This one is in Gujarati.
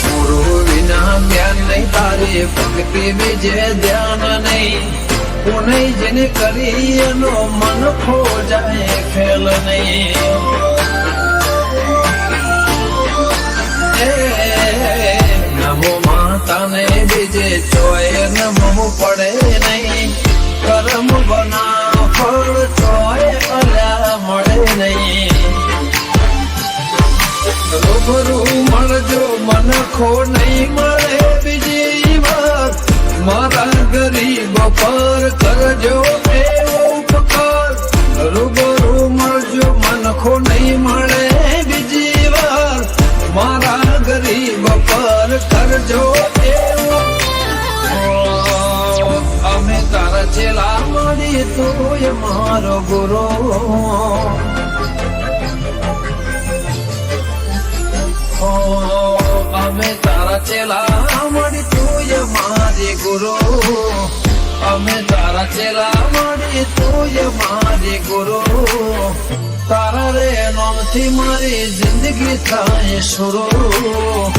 ગુરુ વિના જ્ઞાન નહીં, તારી ભક્તિ બીજે ધ્યાન નહીં. પુનઃ જેને કરી એનો મન ખો જાય ખેલ નહીં. નમો માતાને બીજે ચોય નમવું પડે નહીં. કર્મ બના ફળ ચોય અલ્યા મળે નહીં. રૂબરૂ મળજો મન ખો નહીં મળે બીજી વાર. મારા ગરીબ પર કરજો એવો ઉપકાર. રૂબરૂ મળજો મન ખો નહીં મળે બીજી વાર. મારા ગરીબ પર કરજો એવો. અમે તારા ચેલા મળી તું મારો ગુરુ. અમે તારા ચેલા મળી તું મારી ગુરુ. અમે તારા ચેલા મળી તું મારી ગુરુ. તારા રે નામથી મારી જિંદગી થાય શરૂ.